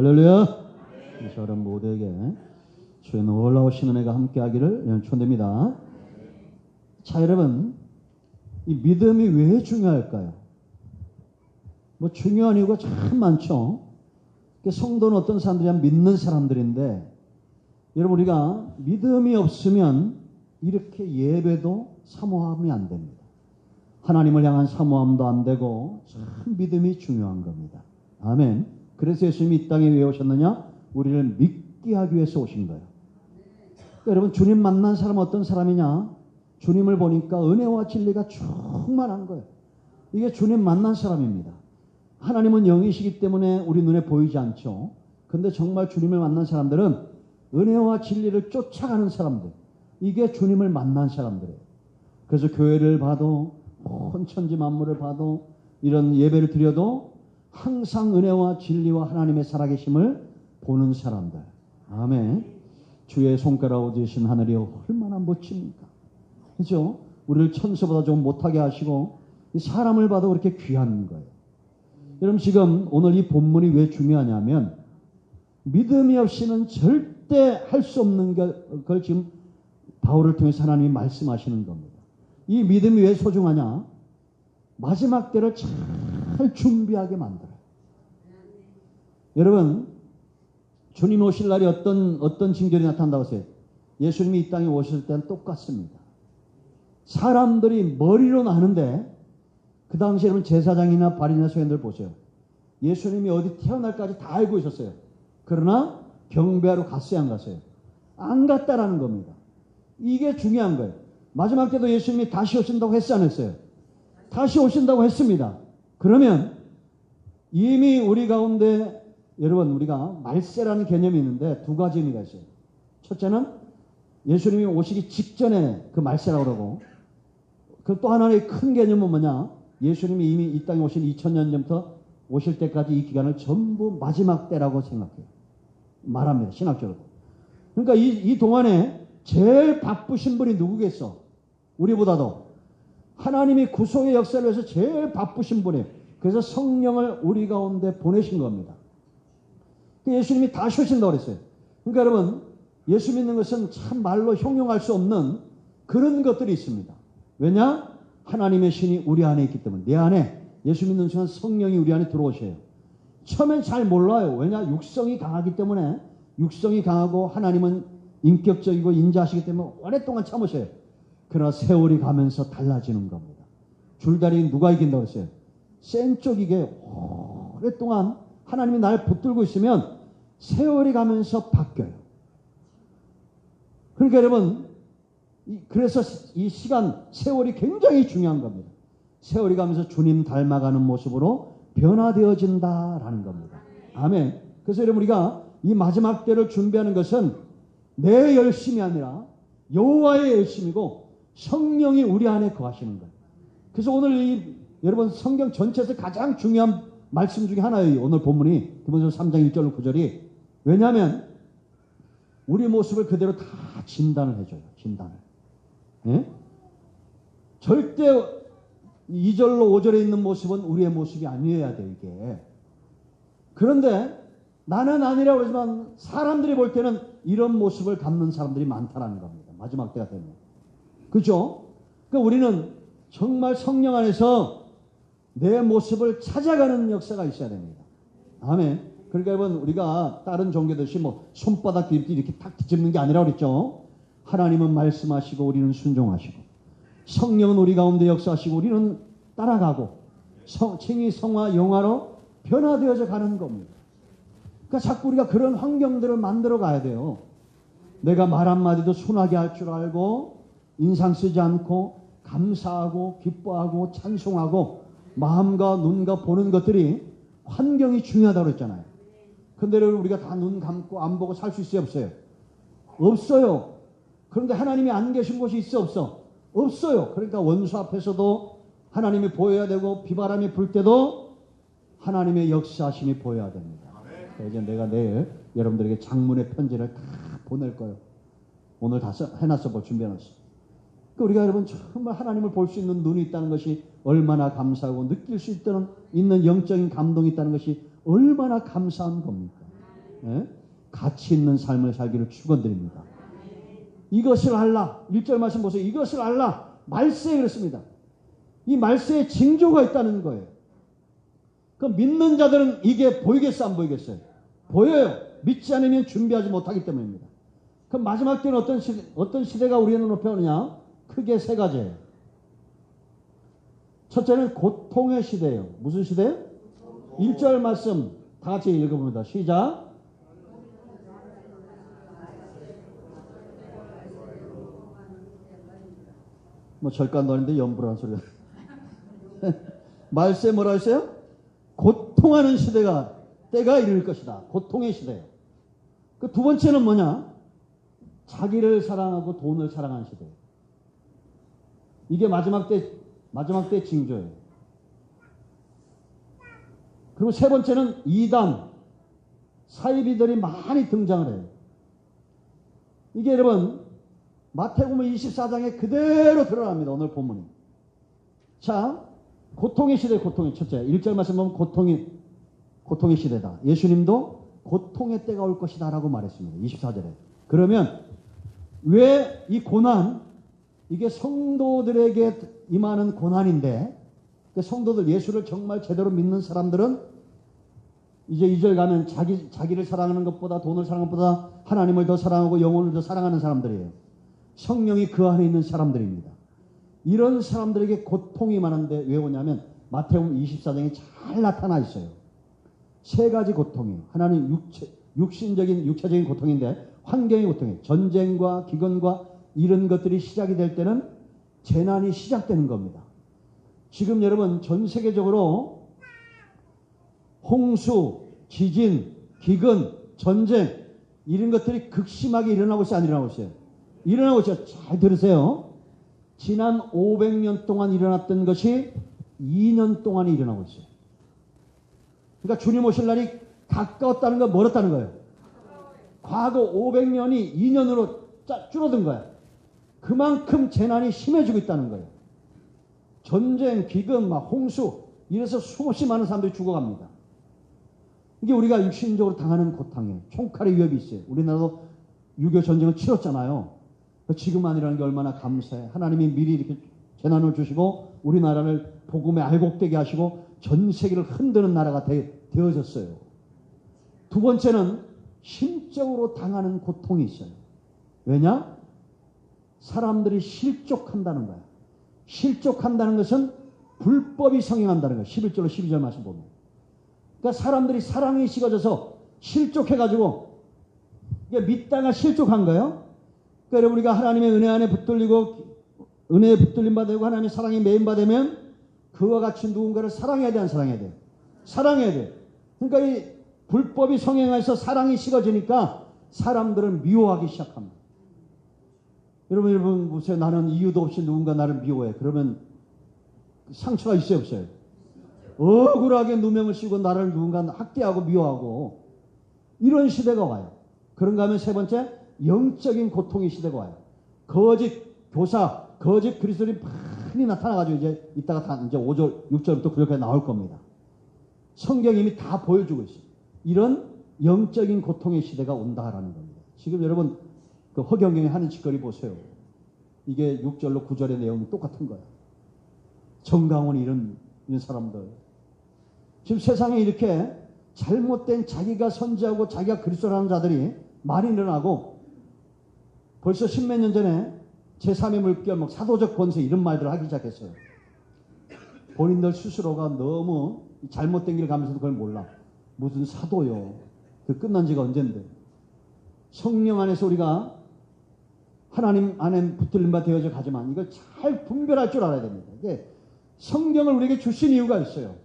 할렐루야. 저런 모두에게 주의 놀라우신 은혜가 함께하기를 초대합니다. 자, 여러분, 이 믿음이 왜 중요할까요? 뭐 중요한 이유가 참 많죠. 성도는 어떤 사람들이냐, 믿는 사람들인데, 여러분, 우리가 믿음이 없으면 이렇게 예배도 사모함이 안 됩니다. 하나님을 향한 사모함도 안 되고 참 믿음이 중요한 겁니다. 아멘. 그래서 예수님이 이 땅에 왜 오셨느냐? 우리를 믿게 하기 위해서 오신 거예요. 그러니까 여러분, 주님 만난 사람은 어떤 사람이냐? 주님을 보니까 은혜와 진리가 충만한 거예요. 이게 주님 만난 사람입니다. 하나님은 영이시기 때문에 우리 눈에 보이지 않죠. 근데 정말 주님을 만난 사람들은 은혜와 진리를 쫓아가는 사람들, 이게 주님을 만난 사람들이에요. 그래서 교회를 봐도 온 천지 만물을 봐도 이런 예배를 드려도 항상 은혜와 진리와 하나님의 살아계심을 보는 사람들. 아멘. 주의 손가락으로 지으신 하늘이 얼마나 멋집니까? 그렇죠? 우리를 천사보다 좀 못하게 하시고 사람을 봐도 그렇게 귀한 거예요. 여러분, 지금 오늘 이 본문이 왜 중요하냐면 믿음이 없이는 절대 할 수 없는 걸 지금 바울을 통해서 하나님이 말씀하시는 겁니다. 이 믿음이 왜 소중하냐? 마지막 때를 잘 준비하게 만들어요. 여러분, 주님 오실 날이 어떤 징조이 나타난다고 하세요? 예수님이 이 땅에 오실 때는 똑같습니다. 사람들이 머리로 나는데, 그 당시에 여러분 제사장이나 바리새인이나 서기관들 보세요. 예수님이 어디 태어날까지 다 알고 있었어요. 그러나 경배하러 갔어요, 안 갔어요? 안 갔다라는 겁니다. 이게 중요한 거예요. 마지막 때도 예수님이 다시 오신다고 했어요, 안 했어요? 다시 오신다고 했습니다. 그러면 이미 우리 가운데 여러분, 우리가 말세라는 개념이 있는데 두 가지 의미가 있어요. 첫째는 예수님이 오시기 직전에 그 말세라고 그러고, 그 또 하나의 큰 개념은 뭐냐? 예수님이 이미 이 땅에 오신 2000년 전부터 오실 때까지 이 기간을 전부 마지막 때라고 생각해요. 말합니다, 신학적으로. 그러니까 이 동안에 제일 바쁘신 분이 누구겠어? 우리보다도. 하나님이 구속의 역사를 위해서 제일 바쁘신 분이에요. 그래서 성령을 우리 가운데 보내신 겁니다. 예수님이 다시 오신다고 그랬어요. 그러니까 여러분, 예수 믿는 것은 참 말로 형용할 수 없는 그런 것들이 있습니다. 왜냐? 하나님의 신이 우리 안에 있기 때문에. 내 안에 예수 믿는 순간 성령이 우리 안에 들어오셔요. 처음엔 잘 몰라요. 왜냐? 육성이 강하기 때문에. 육성이 강하고 하나님은 인격적이고 인자하시기 때문에 오랫동안 참으셔요. 그러나 세월이 가면서 달라지는 겁니다. 줄다리 누가 이긴다고 했어요? 센 쪽이게 오랫동안 하나님이 날 붙들고 있으면 세월이 가면서 바뀌어요. 그러니까 여러분, 그래서 이 시간, 세월이 굉장히 중요한 겁니다. 세월이 가면서 주님 닮아가는 모습으로 변화되어진다라는 겁니다. 아멘. 그래서 여러분, 우리가 이 마지막 때를 준비하는 것은 내 열심이 아니라 여호와의 열심이고 성령이 우리 안에 거하시는 거예요. 그래서 오늘 여러분 성경 전체에서 가장 중요한 말씀 중에 하나예요. 오늘 본문이 디모데후서 3장 1절로 9절이. 왜냐하면 우리 모습을 그대로 다 진단을 해줘요. 진단을. 예? 절대 2절로 5절에 있는 모습은 우리의 모습이 아니어야 돼, 이게. 그런데 나는 아니라고 그러지만 사람들이 볼 때는 이런 모습을 갖는 사람들이 많다라는 겁니다. 마지막 때가 되면. 그죠? 그러니까 우리는 정말 성령 안에서 내 모습을 찾아가는 역사가 있어야 됩니다. 아멘. 그러니까 여러분, 우리가 다른 종교듯이 뭐 손바닥 뒤집기 이렇게 탁 뒤집는 게 아니라고 그랬죠. 하나님은 말씀하시고 우리는 순종하시고, 성령은 우리 가운데 역사하시고 우리는 따라가고, 칭의 성화 영화로 변화되어져 가는 겁니다. 그러니까 자꾸 우리가 그런 환경들을 만들어 가야 돼요. 내가 말 한마디도 순하게 할 줄 알고, 인상 쓰지 않고, 감사하고, 기뻐하고, 찬송하고, 마음과 눈과 보는 것들이 환경이 중요하다고 그랬잖아요. 근데 우리가 다 눈 감고 안 보고 살 수 있어요, 없어요? 없어요. 그런데 하나님이 안 계신 곳이 있어, 없어? 없어요. 그러니까 원수 앞에서도 하나님이 보여야 되고, 비바람이 불 때도 하나님의 역사하심이 보여야 됩니다. 이제 내가 내일 여러분들에게 장문의 편지를 다 보낼 거예요. 오늘 다 해놨어, 준비해놨어. 우리가 여러분 정말 하나님을 볼 수 있는 눈이 있다는 것이 얼마나 감사하고, 느낄 수 있는 영적인 감동이 있다는 것이 얼마나 감사한 겁니까? 예? 가치 있는 삶을 살기를 축원드립니다. 이것을 알라. 1절 말씀 보세요. 이것을 알라. 말세에 그렇습니다. 이 말세에 징조가 있다는 거예요. 그 믿는 자들은 이게 보이겠어 안 보이겠어요? 보여요. 믿지 않으면 준비하지 못하기 때문입니다. 그 마지막 때는 어떤 시대가 우리의 눈앞에 오느냐? 크게 세 가지예요. 첫째는 고통의 시대예요. 무슨 시대예요? 1절 말씀 다 같이 읽어봅니다. 시작. 뭐 절간 넣는데 연불한 소리가. 말세 뭐라 했어요? 고통하는 때가 이를 것이다. 고통의 시대예요. 그 두 번째는 뭐냐? 자기를 사랑하고 돈을 사랑하는 시대예요. 이게 마지막 때 징조예요. 그리고 세 번째는 이단, 사이비들이 많이 등장을 해요. 이게 여러분 마태복음 24장에 그대로 드러납니다. 오늘 본문이. 자, 고통의 시대, 고통의 첫째. 1절 말씀 보면 고통의 시대다. 예수님도 고통의 때가 올 것이다 라고 말했습니다. 24절에. 그러면 왜 이 고난, 이게 성도들에게 임하는 고난인데, 성도들 예수를 정말 제대로 믿는 사람들은 이제 2절 가면 자기를 사랑하는 것보다 돈을 사랑하는 것보다 하나님을 더 사랑하고 영혼을 더 사랑하는 사람들이에요. 성령이 그 안에 있는 사람들입니다. 이런 사람들에게 고통이 많은데 왜 오냐면 마태복음 24장에 잘 나타나 있어요. 세 가지 고통이에요. 하나는 육체적인 고통인데 환경의 고통이에요. 전쟁과 기근과 이런 것들이 시작이 될 때는 재난이 시작되는 겁니다. 지금 여러분 전 세계적으로 홍수, 지진, 기근, 전쟁 이런 것들이 극심하게 일어나고 있어요? 안 일어나고 있어요? 일어나고 있어요. 잘 들으세요. 지난 500년 동안 일어났던 것이 2년 동안에 일어나고 있어요. 그러니까 주님 오실 날이 가까웠다는 건 멀었다는 거예요. 과거 500년이 2년으로 줄어든 거예요. 그만큼 재난이 심해지고 있다는 거예요. 전쟁, 기근, 홍수 이래서 수없이 많은 사람들이 죽어갑니다. 이게 우리가 육신적으로 당하는 고통이에요. 총칼의 위협이 있어요. 우리나라도 6.25 전쟁을 치렀잖아요. 지금 아니라는 게 얼마나 감사해. 하나님이 미리 이렇게 재난을 주시고 우리나라를 복음에 알곡되게 하시고 전 세계를 흔드는 나라가 되어졌어요. 두 번째는 심적으로 당하는 고통이 있어요. 왜냐? 사람들이 실족한다는 거야. 실족한다는 것은 불법이 성행한다는 거예요. 11절로 12절 말씀 보면. 그러니까 사람들이 사랑이 식어져서 실족해가지고 믿다가 실족한 거예요. 그러니까 여러분 우리가 하나님의 은혜 안에 붙들리고 은혜에 붙들림 받고 하나님의 사랑에 매임 받으면 그와 같이 누군가를 사랑해야 돼, 안 사랑해야 돼? 사랑해야 돼. 그러니까 이 불법이 성행해서 사랑이 식어지니까 사람들은 미워하기 시작합니다. 여러분 보세요. 나는 이유도 없이 누군가 나를 미워해. 그러면 상처가 있어요, 없어요? 억울하게 누명을 씌우고 나를 누군가 학대하고 미워하고 이런 시대가 와요. 그런가 하면 세 번째 영적인 고통의 시대가 와요. 거짓 교사, 거짓 그리스도인이 많이 나타나가지고 이제 이따가 다 이제 5절, 6절부터 그렇게 나올 겁니다. 성경이 이미 다 보여주고 있어요. 이런 영적인 고통의 시대가 온다라는 겁니다. 지금 여러분 그 허경영이 하는 짓거리 보세요. 이게 6절로 9절의 내용이 똑같은 거예요. 정강훈이 이런 사람들. 지금 세상에 이렇게 잘못된 자기가 선지하고 자기가 그리스도라는 자들이 많이 일어나고 벌써 십몇 년 전에 제3의 물결, 사도적 권세 이런 말들을 하기 시작했어요. 본인들 스스로가 너무 잘못된 길을 가면서도 그걸 몰라. 무슨 사도요. 그 끝난 지가 언젠데. 성령 안에서 우리가 하나님 안에 붙들림 바 되어져 가지만 이걸 잘 분별할 줄 알아야 됩니다. 이게 성경을 우리에게 주신 이유가 있어요.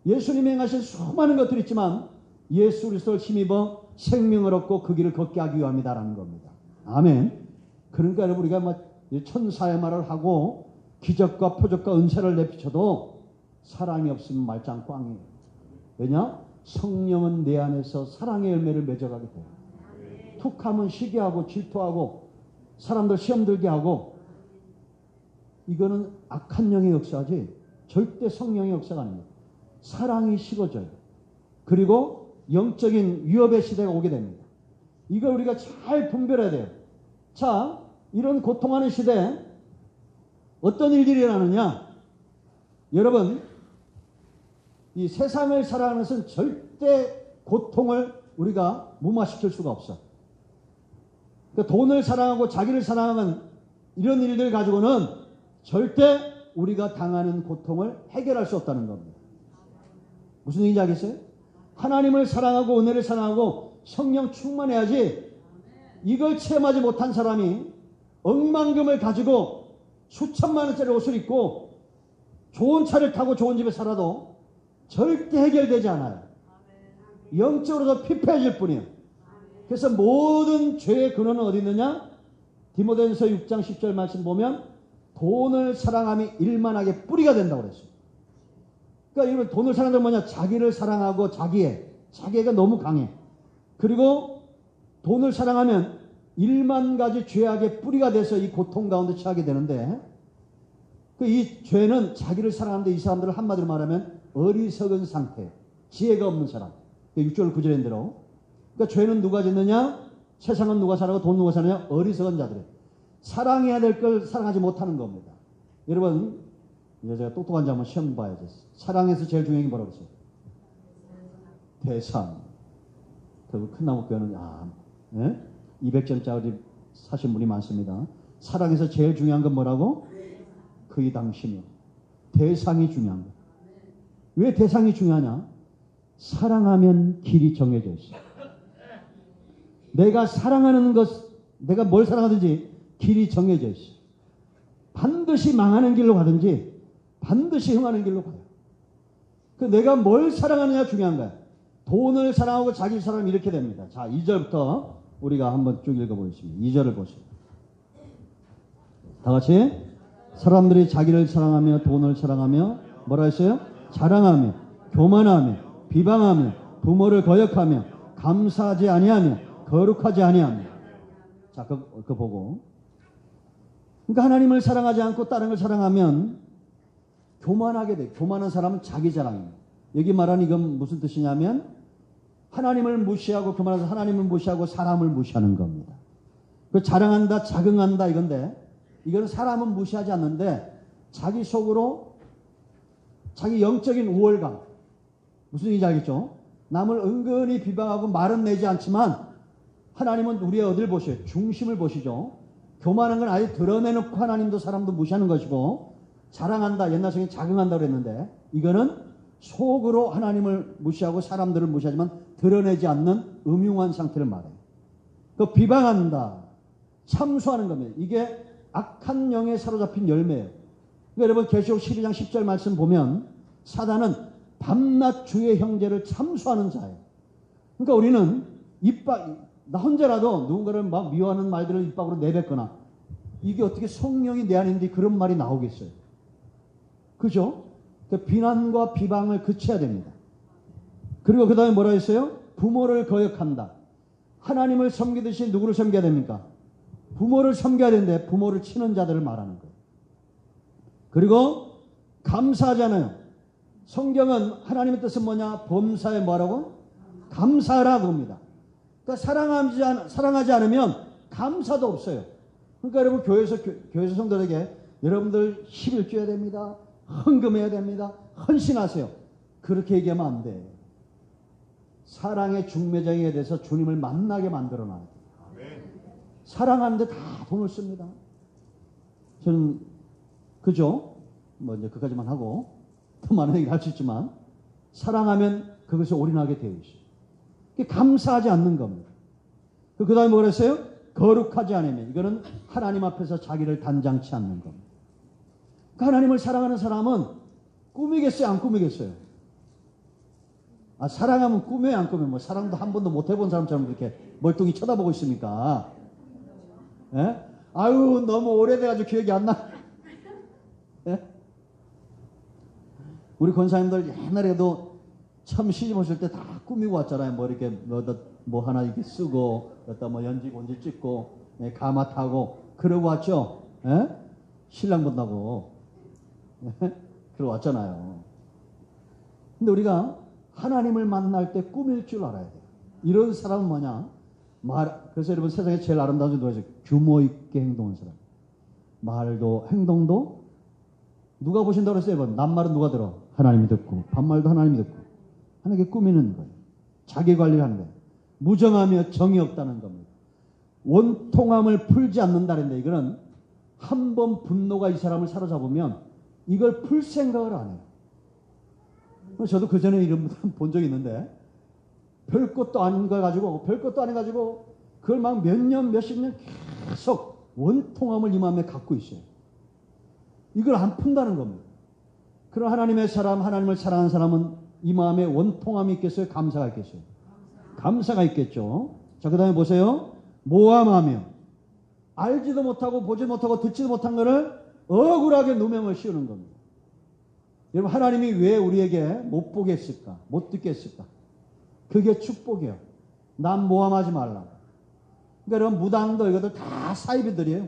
예수님이 행하신 수많은 것들이 있지만 예수 그리스도를 힘입어 생명을 얻고 그 길을 걷게 하기 위함이다라는 겁니다. 아멘. 그러니까 여러분 우리가 천사의 말을 하고 기적과 표적과 은사를 내비쳐도 사랑이 없으면 말짱 꽝이에요. 왜냐? 성령은 내 안에서 사랑의 열매를 맺어가게 돼요. 툭하면 시기하고 질투하고 사람들 시험 들게 하고 이거는 악한 영의 역사지 절대 성령의 역사가 아닙니다. 사랑이 식어져요. 그리고 영적인 위협의 시대가 오게 됩니다. 이걸 우리가 잘 분별해야 돼요. 자, 이런 고통하는 시대에 어떤 일들이 일어나느냐? 여러분, 이 세상을 살아가는 것은 절대 고통을 우리가 무마시킬 수가 없어. 그러니까 돈을 사랑하고 자기를 사랑하는 이런 일들 가지고는 절대 우리가 당하는 고통을 해결할 수 없다는 겁니다. 무슨 얘기인지 알겠어요? 하나님을 사랑하고 은혜를 사랑하고 성령 충만해야지, 이걸 체험하지 못한 사람이 억만금을 가지고 수천만 원짜리 옷을 입고 좋은 차를 타고 좋은 집에 살아도 절대 해결되지 않아요. 영적으로도 피폐해질 뿐이에요. 그래서 모든 죄의 근원은 어디 있느냐? 디모데전서 6장 10절 말씀 보면 돈을 사랑함이 일만하게 뿌리가 된다고 그랬어요. 그러니까 이건 돈을 사랑하는 건 뭐냐? 자기를 사랑하고 자기애가 너무 강해. 그리고 돈을 사랑하면 1만 가지 죄악의 뿌리가 돼서 이 고통 가운데 처하게 되는데, 이 죄는 자기를 사랑하는데 이 사람들을 한마디로 말하면 어리석은 상태, 지혜가 없는 사람. 6절 9절인 대로. 그러니까 죄는 누가 짓느냐? 세상은 누가 사랑하고 돈 누가 사느냐? 어리석은 자들이. 사랑해야 될 걸 사랑하지 못하는 겁니다. 여러분, 이제 제가 똑똑한지 한번 시험 봐야죠. 사랑에서 제일 중요한 게 뭐라고 그랬어요? 대상. 결국 큰 나무교회는 200점짜리 사신 분이 많습니다. 사랑에서 제일 중요한 건 뭐라고? 그의 당신이요. 대상이 중요한 거. 왜 대상이 중요하냐? 사랑하면 길이 정해져 있어. 내가 사랑하는 것, 내가 뭘 사랑하든지 길이 정해져 있어. 반드시 망하는 길로 가든지 반드시 흥하는 길로 가요. 내가 뭘 사랑하느냐 중요한 거야. 돈을 사랑하고 자기 사랑하면 이렇게 됩니다. 자, 2절부터 우리가 한번 쭉 읽어보겠습니다. 2절을 보시죠. 다 같이. 사람들이 자기를 사랑하며 돈을 사랑하며 뭐라 했어요? 자랑하며 교만하며 비방하며 부모를 거역하며 감사하지 아니하며 거룩하지 아니하며. 자, 그거 보고. 그러니까 하나님을 사랑하지 않고 다른 걸 사랑하면 교만하게 돼. 교만한 사람은 자기 자랑입니다. 여기 말하는 이건 무슨 뜻이냐면 하나님을 무시하고, 교만해서 하나님을 무시하고 사람을 무시하는 겁니다. 그 자랑한다, 자긍한다 이건데, 이거는 사람은 무시하지 않는데 자기 속으로 자기 영적인 우월감, 무슨 얘기인지 알겠죠? 남을 은근히 비방하고 말은 내지 않지만 하나님은 우리의 어디를 보셔요? 중심을 보시죠. 교만한 건 아예 드러내놓고 하나님도 사람도 무시하는 것이고, 자랑한다, 옛날 성경에 자긍한다고 그랬는데 이거는 속으로 하나님을 무시하고 사람들을 무시하지만 드러내지 않는 음흉한 상태를 말해요. 그 비방한다, 참수하는 겁니다. 이게 악한 영에 사로잡힌 열매예요. 그러니까 여러분 계시록 12장 10절 말씀 보면 사단은 밤낮 주의 형제를 참수하는 자예요. 그러니까 우리는 나 혼자라도 누군가를 막 미워하는 말들을 입 밖으로 내뱉거나, 이게 어떻게 성령이 내 안에 있는데 그런 말이 나오겠어요? 그죠? 비난과 비방을 그쳐야 됩니다. 그리고 그 다음에 뭐라 했어요? 부모를 거역한다. 하나님을 섬기듯이 누구를 섬겨야 됩니까? 부모를 섬겨야 되는데 부모를 치는 자들을 말하는 거예요. 그리고 감사하잖아요. 성경은 하나님의 뜻은 뭐냐? 범사에 뭐라고? 감사하라 그럽니다. 그러니까 사랑하지 않으면 감사도 없어요. 그러니까 여러분 교회에서 성도들에게 여러분들 10일 줘야 됩니다. 헌금해야 됩니다. 헌신하세요. 그렇게 얘기하면 안 돼. 사랑의 중매장에 대해서 주님을 만나게 만들어놔야 돼. 사랑하는데 다 돈을 씁니다. 저는 그죠? 뭐 이제 그까지만 하고 더 많은 얘기를 할 수 있지만, 사랑하면 그것에 올인하게 되어 있어요. 감사하지 않는 겁니다. 그 다음에 뭐라 했어요? 거룩하지 않으면, 이거는 하나님 앞에서 자기를 단장치 않는 겁니다. 하나님을 사랑하는 사람은 꾸미겠어요? 안 꾸미겠어요? 사랑하면 꾸며요? 안 꾸며요? 뭐 사랑도 한 번도 못 해본 사람처럼 그렇게 멀뚱히 쳐다보고 있습니까? 예? 아유, 너무 오래돼가지고 기억이 안 나. 예? 우리 권사님들 옛날에도 처음 시집 오실 때 다 꾸미고 왔잖아요. 뭐 이렇게 뭐 하나 이렇게 쓰고, 여기다 뭐 연지 본지 찍고, 예, 가마 타고 그러고 왔죠. 예? 신랑 본다고. 예? 그러고 왔잖아요. 근데 우리가 하나님을 만날 때 꾸밀 줄 알아야 돼요. 이런 사람은 뭐냐? 그래서 여러분 세상에 제일 아름다운 게 누구죠? 규모 있게 행동하는 사람. 말도 행동도 누가 보신다고 그랬어요? 여러분? 낱말은 누가 들어? 하나님이 듣고 반말도 하나님이 듣고 하나님께 꾸미는 거예요. 자기 관리를 하는 거예요. 무정하며 정이 없다는 겁니다. 원통함을 풀지 않는다는데 이거는 한 번 분노가 이 사람을 사로잡으면 이걸 풀 생각을 안 해요. 저도 그 전에 이런 분 본 적이 있는데 별것도 아닌 거 가지고 그걸 막 몇 년, 몇십 년 계속 원통함을 이 마음에 갖고 있어요. 이걸 안 푼다는 겁니다. 그런 하나님의 사람, 하나님을 사랑하는 사람은 이 마음에 원통함이 있겠어요? 감사가 있겠어요? 감사가 있겠죠. 자, 그 다음에 보세요. 모함하며 알지도 못하고 보지 못하고 듣지도 못한 것을 억울하게 누명을 씌우는 겁니다. 여러분 하나님이 왜 우리에게 못 보게 했을까? 못 듣게 했을까? 그게 축복이에요. 남 모함하지 말라. 그러니까 여러분 무당도 이것들 다 사이비들이에요.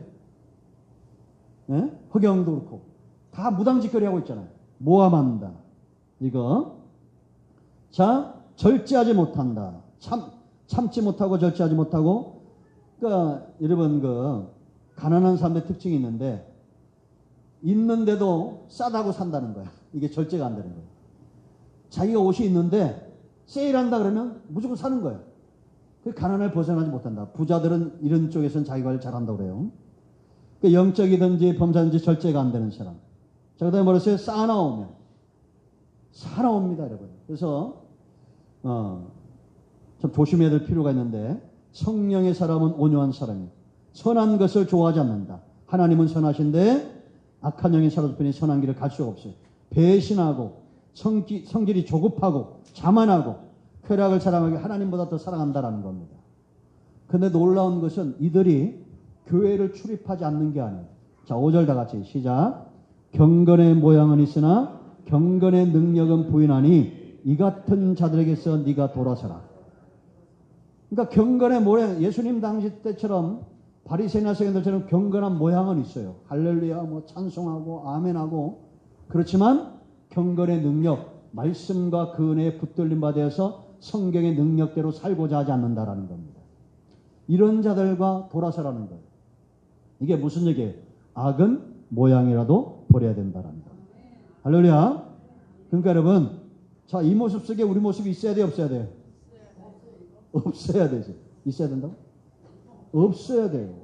예? 허경도 그렇고 다 무당짓거리 하고 있잖아요. 모함한다. 이거. 자, 절제하지 못한다. 참지 못하고 절제하지 못하고. 그러니까 여러분 가난한 사람들의 특징이 있는데 있는데도 싸다고 산다는 거야. 이게 절제가 안 되는 거예요. 자기가 옷이 있는데 세일한다 그러면 무조건 사는 거예요. 그 가난을 벗어나지 못한다. 부자들은 이런 쪽에서는 자기 관리를 잘한다고 그래요. 그 영적이든지 범사든지 절제가 안 되는 사람. 자, 그 다음에 뭐랬어요? 쌓아나오면. 사나웁니다, 여러분. 그래서 좀 조심해야 될 필요가 있는데 성령의 사람은 온유한 사람이에요. 선한 것을 좋아하지 않는다. 하나님은 선하신데 악한 영이 사로잡히니 선한 길을 갈 수가 없어요. 배신하고 성질이 조급하고 자만하고 쾌락을 사랑하기 하나님보다 더 사랑한다라는 겁니다. 그런데 놀라운 것은 이들이 교회를 출입하지 않는 게 아니에요. 자, 5절 다 같이 시작. 경건의 모양은 있으나 경건의 능력은 부인하니 이 같은 자들에게서 네가 돌아서라. 그러니까 경건의 모양, 예수님 당시 때처럼 바리새인이나 서기관들처럼 경건한 모양은 있어요. 할렐루야, 찬송하고 아멘하고. 그렇지만 경건의 능력, 말씀과 그 은혜에 붙들림 받아서 성경의 능력대로 살고자 하지 않는다라는 겁니다. 이런 자들과 돌아서라는 거예요. 이게 무슨 얘기예요? 악은 모양이라도 버려야 된다라는 거예요. 할렐루야. 그러니까 여러분, 자, 이 모습 속에 우리 모습이 있어야 돼요, 없어야 돼요? 없어야 되죠. 있어야 된다고? 없어야 돼요.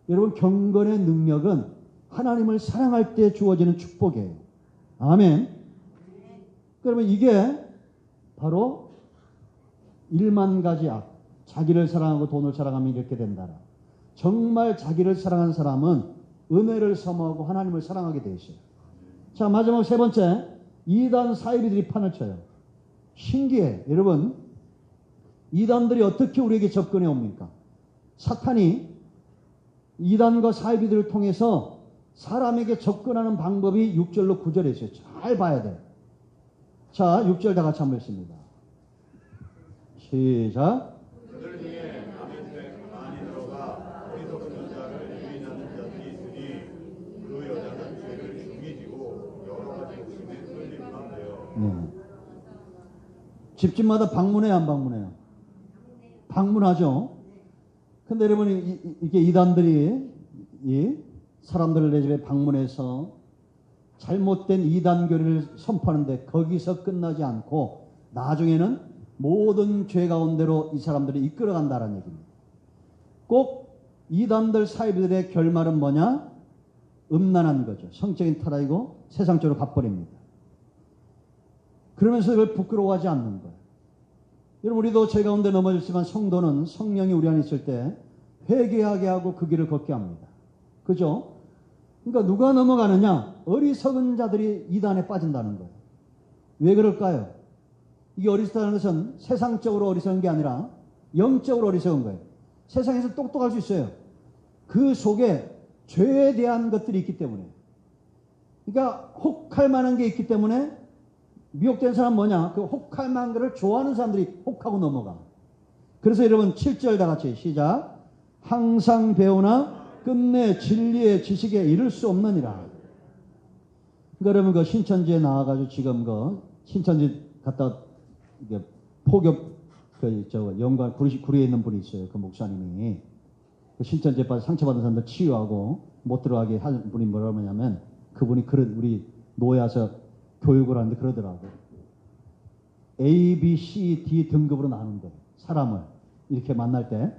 여러분 경건의 능력은 하나님을 사랑할 때 주어지는 축복이에요. 아멘. 그러면 이게 바로 1만 가지 악. 자기를 사랑하고 돈을 사랑하면 이렇게 된다라. 정말 자기를 사랑하는 사람은 은혜를 사모하고 하나님을 사랑하게 되어 있어요. 자, 마지막 세 번째. 이단 사이비들이 판을 쳐요. 신기해. 여러분 이단들이 어떻게 우리에게 접근해 옵니까? 사탄이 이단과 사이비들을 통해서 사람에게 접근하는 방법이 6절로 9절에 있어요. 잘 봐야 돼요. 자, 6절 다 같이 한번 읽습니다. 시작. 그들 중에 남의 집에 가만히 들어가 어리석은 여자를 유인하는 자들이 있으니 그 여자는 죄를 중히 지고 여러 가지 욕심에 끌림만 되어. 집집마다 방문해요, 안 방문해요? 방문하죠. 근데 여러분 이게 이단들이 이 사람들을 내 집에 방문해서 잘못된 이단교리를 선포하는데 거기서 끝나지 않고 나중에는 모든 죄 가운데로 이 사람들이 이끌어간다는 얘기입니다. 꼭 이단들 사이비들의 결말은 뭐냐? 음란한 거죠. 성적인 타락이고 세상적으로 가버립니다. 그러면서 그걸 부끄러워하지 않는 거예요. 여러분 우리도 죄 가운데 넘어졌지만 성도는 성령이 우리 안에 있을 때 회개하게 하고 그 길을 걷게 합니다. 그죠? 그러니까 누가 넘어가느냐? 어리석은 자들이 이단에 빠진다는 거예요. 왜 그럴까요? 이게 어리석다는 것은 세상적으로 어리석은 게 아니라 영적으로 어리석은 거예요. 세상에서 똑똑할 수 있어요. 그 속에 죄에 대한 것들이 있기 때문에. 그러니까 혹할 만한 게 있기 때문에 미혹된 사람은 뭐냐? 그 혹할 만한 것을 좋아하는 사람들이 혹하고 넘어가. 그래서 여러분 7절 다 같이 시작. 항상 배우나 끝내 진리의 지식에 이를 수 없느니라. 그러니까 여러분 그 신천지에 나와가지고 지금 그 신천지 갖다 이게 포격 연관 구리에 있는 분이 있어요. 그 목사님이 그 신천지에 빠져 상처받은 사람들 치유하고 못 들어가게 한 분이 뭐라고 하냐면 그분이 우리 노예 와서 교육을 하는데 그러더라고. A, B, C, D 등급으로 나누는데 사람을 이렇게 만날 때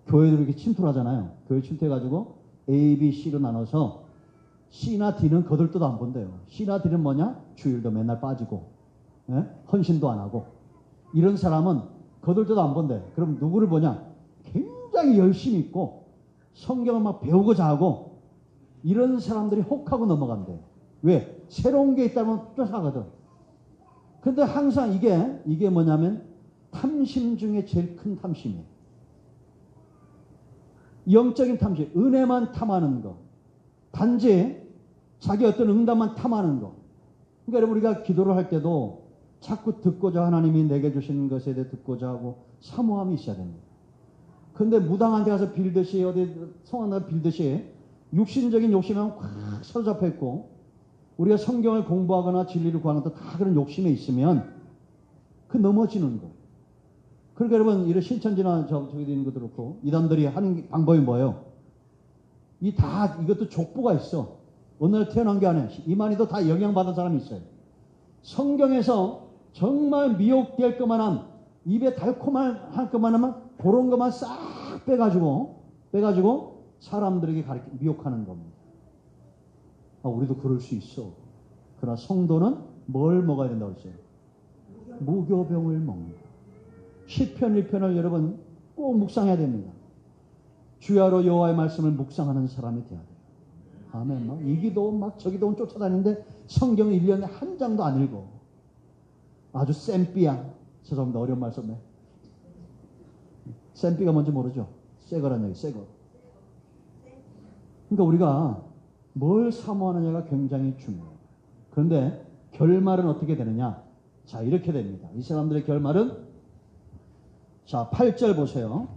교회들 이렇게 침투를 하잖아요. 교회 침투해가지고 A, B, C로 나눠서 C나 D는 거들떠도 안 본대요. C나 D는 뭐냐? 주일도 맨날 빠지고 헌신도 안 하고 이런 사람은 거들떠도 안 본대. 그럼 누구를 보냐? 굉장히 열심히 있고 성경을 막 배우고자 하고 이런 사람들이 혹하고 넘어간대. 왜? 새로운 게 있다면 쫓아가거든. 근데 항상 이게 뭐냐면 탐심 중에 제일 큰 탐심이에요. 영적인 탐심, 은혜만 탐하는 거. 단지 자기 어떤 응답만 탐하는 거. 그러니까 여러분 우리가 기도를 할 때도 자꾸 듣고자 하나님이 내게 주시는 것에 대해 듣고자 하고 사모함이 있어야 됩니다. 근데 무당한 데 가서 빌듯이 어디 성한다 빌듯이 육신적인 욕심은 확 사로잡혀 있고 우리가 성경을 공부하거나 진리를 구하는 것도 다 그런 욕심에 있으면 그 넘어지는 거. 그러니까 여러분 이런 신천지나 저기도 있는 것도 그렇고 이단들이 하는 방법이 뭐예요? 이것도 족보가 있어. 오늘 태어난 게 아니야. 이만희도 다 영향받은 사람이 있어요. 성경에서 정말 미혹될 것만한 입에 달콤할 것만하면 그런 것만 싹 빼가지고 사람들에게 미혹하는 겁니다. 우리도 그럴 수 있어. 그러나 성도는 뭘 먹어야 된다고 했어요? 무교병을 먹는다. 시편 1편을 여러분 꼭 묵상해야 됩니다. 주야로 여호와의 말씀을 묵상하는 사람이 돼야 돼요. 아멘. 이 기도 저 기도 쫓아다니는데 성경을 1년에 한 장도 안 읽어. 아주 쌤삐야. 죄송합니다. 어려운 말 썼네. 쌤삐가 뭔지 모르죠? 새거란 얘기, 새거. 그러니까 우리가 뭘 사모하느냐가 굉장히 중요해요. 그런데 결말은 어떻게 되느냐? 자, 이렇게 됩니다. 이 사람들의 결말은 자, 8절 보세요.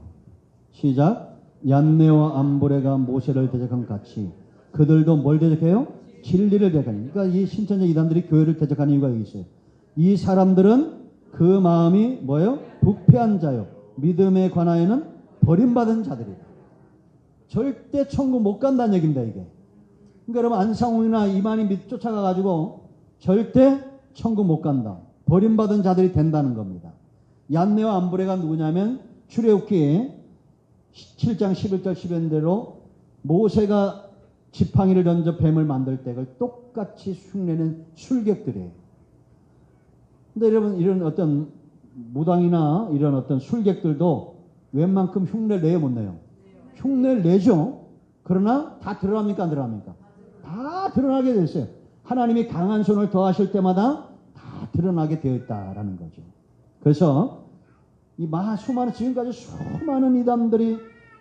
시작. 얀네와 암브레가 모세를 대적한 같이 그들도 뭘 대적해요? 진리를 대적하니. 그러니까 이 신천지 이단들이 교회를 대적하는 이유가 여기 있어요. 이 사람들은 그 마음이 뭐예요? 부패한 자요. 믿음에 관하여는 버림받은 자들이다. 절대 천국 못 간다는 얘기입니다, 이게. 그러니까 여러분 안상홍이나 이만희 쫓아가가지고 절대 천국 못 간다. 버림받은 자들이 된다는 겁니다. 얀네와 암브레가 누구냐면 출애굽기 7장 11절 10절대로 모세가 지팡이를 던져 뱀을 만들 때 그걸 똑같이 흉내낸 술객들이에요. 근데 여러분 이런 어떤 무당이나 이런 어떤 술객들도 웬만큼 흉내를 내요 못 내요? 흉내를 내죠. 그러나 다 드러납니까 안 드러납니까? 다 드러나게 되어 있어요. 하나님이 강한 손을 더하실 때마다 다 드러나게 되어 있다라는 거죠. 그래서 수많은 지금까지 수많은 이단들이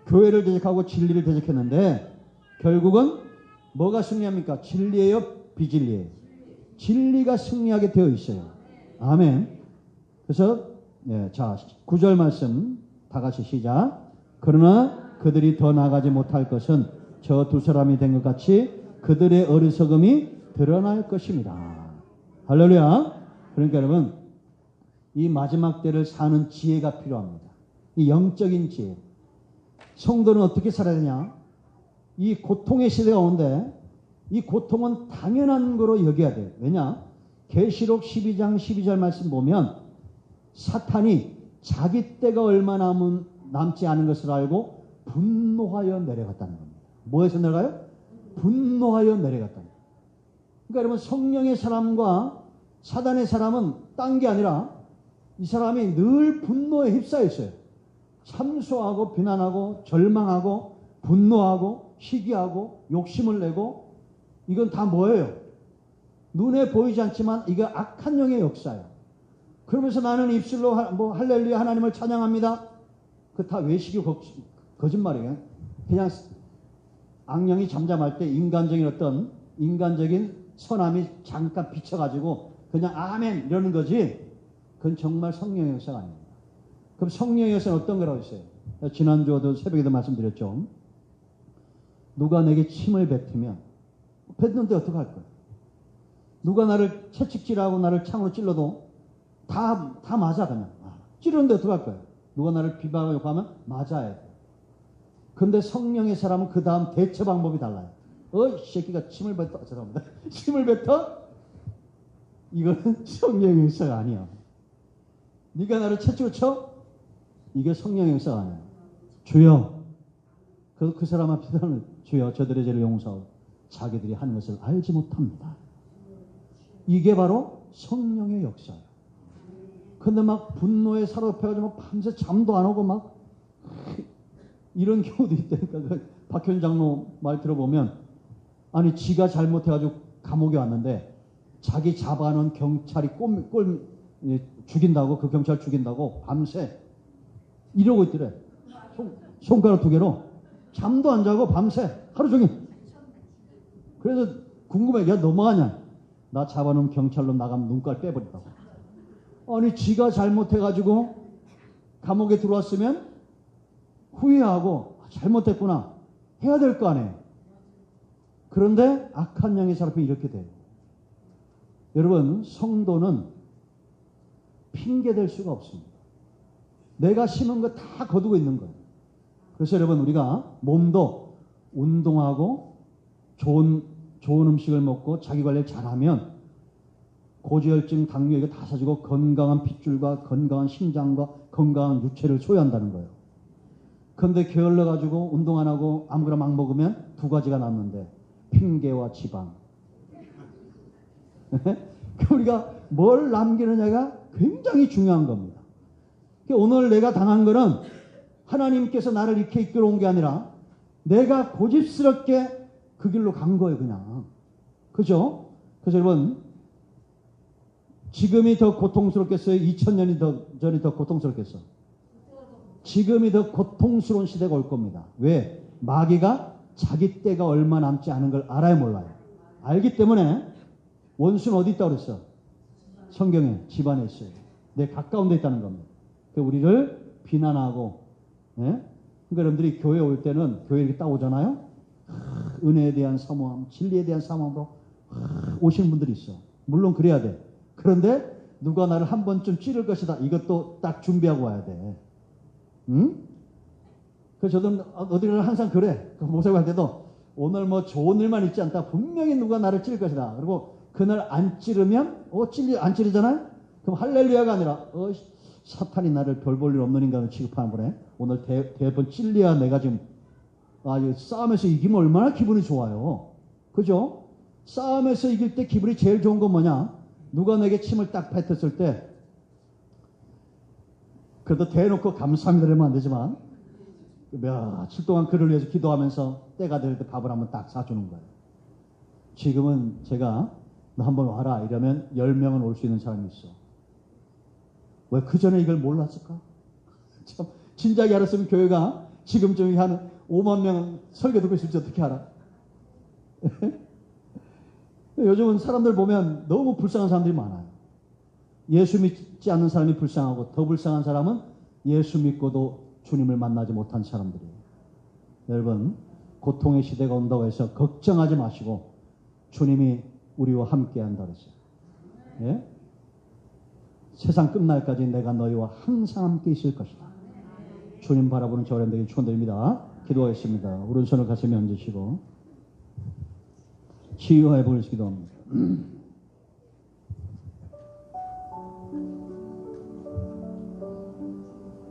교회를 대적하고 진리를 대적했는데 결국은 뭐가 승리합니까? 진리예요? 비진리예요? 진리가 승리하게 되어 있어요. 아멘. 그래서 자 9절 말씀 다 같이 시작. 그러나 그들이 더 나가지 못할 것은 저 두 사람이 된 것 같이 그들의 어리석음이 드러날 것입니다. 할렐루야. 그러니까 여러분 이 마지막 때를 사는 지혜가 필요합니다. 이 영적인 지혜. 성도는 어떻게 살아야 되냐? 이 고통의 시대가 오는데 이 고통은 당연한 거로 여겨야 돼요. 왜냐? 계시록 12장 12절 말씀 보면 사탄이 자기 때가 얼마 남지 않은 것을 알고 분노하여 내려갔다는 겁니다. 뭐에서 내려가요? 분노하여 내려갔다는 겁니다. 그러니까 여러분 성령의 사람과 사단의 사람은 딴 게 아니라 이 사람이 늘 분노에 휩싸여 있어요. 참소하고 비난하고 절망하고 분노하고 시기하고 욕심을 내고 이건 다 뭐예요? 눈에 보이지 않지만 이게 악한 영의 역사예요. 그러면서 나는 입술로 할렐루야 하나님을 찬양합니다. 그 다 외식이 거짓말이에요. 그냥 악령이 잠잠할 때 인간적인 선함이 잠깐 비쳐가지고 그냥 아멘 이러는 거지. 그건 정말 성령의 역사가 아닙니다. 그럼 성령의 역사는 어떤 거라고 했어요? 지난주에도 새벽에도 말씀드렸죠. 누가 내게 침을 뱉으면 뱉는데 어떡할 거야? 누가 나를 채찍질하고 나를 창으로 찔러도 다 맞아 그냥. 찌르는데 어떡할 거야? 누가 나를 비방하고 하면 맞아야 돼. 근데 성령의 사람은 그 다음 대처 방법이 달라요. 이 새끼가 침을 뱉어. 죄송합니다. 침을 뱉어? 이거는 성령의 역사가 아니야. 네가 나를 채찍으로 쳐? 이게 성령의 역사가 아니야. 주여. 그 사람 앞에서는 주여 저들의 죄를 용서하고 자기들이 하는 것을 알지 못합니다. 이게 바로 성령의 역사예요. 근데 막 분노에 사로잡혀가지고 밤새 잠도 안 오고 막 이런 경우도 있다니까. 박현 장로 말 들어보면 아니 지가 잘못해가지고 감옥에 왔는데 자기 잡아놓은 경찰이 죽인다고 그 경찰 죽인다고 밤새 이러고 있더래. 손가락 2개로 잠도 안 자고 밤새 하루 종일. 그래서 궁금해. 야 넘어가냐? 나 잡아놓은 경찰로 나가면 눈깔 빼버린다고. 아니 지가 잘못해가지고 감옥에 들어왔으면 후회하고 잘못했구나 해야 될 거 아니에요. 그런데 악한 영의 사람이 이렇게 돼요. 여러분 성도는 핑계댈 수가 없습니다. 내가 심은 거 다 거두고 있는 거예요. 그래서 여러분 우리가 몸도 운동하고 좋은 음식을 먹고 자기 관리를 잘하면 고지혈증, 당뇨 이거 다 사주고 건강한 핏줄과 건강한 심장과 건강한 유체를 소유한다는 거예요. 그런데 게을러 가지고 운동 안 하고 아무거나 막 먹으면 2가지가 남는데 핑계와 지방. 우리가 뭘 남기느냐가 굉장히 중요한 겁니다. 오늘 내가 당한 거는 하나님께서 나를 이렇게 이끌어온 게 아니라 내가 고집스럽게 그 길로 간 거예요, 그냥. 그죠? 그래서 여러분, 지금이 더 고통스럽겠어요? 2000년이 전이 더 고통스럽겠어요? 지금이 더 고통스러운 시대가 올 겁니다. 왜? 마귀가 자기 때가 얼마 남지 않은 걸 알아야 몰라요. 알기 때문에 원수는 어디 있다고 그랬어? 성경에 집안에 있어요. 내 가까운 데 있다는 겁니다. 우리를 비난하고, 예? 그러니까 여러분들이 교회 올 때는 교회 이렇게 딱 오잖아요. 은혜에 대한 사모함, 진리에 대한 사모함으로 오시는 분들이 있어. 물론 그래야 돼. 그런데 누가 나를 한 번쯤 찌를 것이다. 이것도 딱 준비하고 와야 돼. 응? 그래서 저도 어디를 항상 그래. 모세가 할 때도 오늘 뭐 좋은 일만 있지 않다. 분명히 누가 나를 찌를 것이다. 그리고 그날 안 찌르면 안 찌르잖아요. 그럼 할렐루야가 아니라 사탄이 나를 별 볼 일 없는 인간을 취급하는 거네. 오늘 대번 찔려야 내가 지금 싸움에서 이기면 얼마나 기분이 좋아요. 그죠? 싸움에서 이길 때 기분이 제일 좋은 건 뭐냐? 누가 내게 침을 딱 뱉었을 때 그래도 대놓고 감사합니다 이러면 안 되지만 며칠 동안 그를 위해서 기도하면서 때가 될 때 밥을 한번 딱 사주는 거예요. 지금은 제가 너 한번 와라 이러면 10명은 올 수 있는 사람이 있어. 왜 그 전에 이걸 몰랐을까? 참 진작에 알았으면 교회가 지금쯤 한 5만 명 설교 듣고 있을지 어떻게 알아? 요즘은 사람들 보면 너무 불쌍한 사람들이 많아요. 예수 믿지 않는 사람이 불쌍하고 더 불쌍한 사람은 예수 믿고도 주님을 만나지 못한 사람들이에요. 여러분 고통의 시대가 온다고 해서 걱정하지 마시고 주님이 우리와 함께 한다고 했어요. 예? 세상 끝날까지 내가 너희와 항상 함께 있을 것이다. 주님 바라보는 저와 여러분에게 축원드립니다. 기도하겠습니다. 오른손을 가슴에 얹으시고 치유하여 보시기 기도합니다.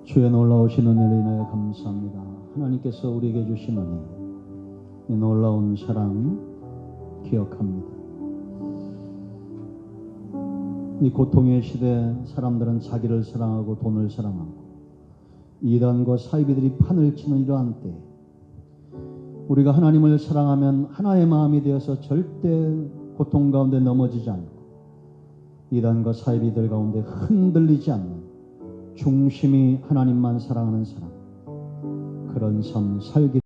주의 놀라우신 은혜를 인하여 감사합니다. 하나님께서 우리에게 주신 은혜, 이 놀라운 사랑 기억합니다. 이 고통의 시대 사람들은 자기를 사랑하고 돈을 사랑하고 이단과 사이비들이 판을 치는 이러한 때 우리가 하나님을 사랑하면 하나의 마음이 되어서 절대 고통 가운데 넘어지지 않고 이단과 사이비들 가운데 흔들리지 않는 중심이 하나님만 사랑하는 사람, 그런 삶 살기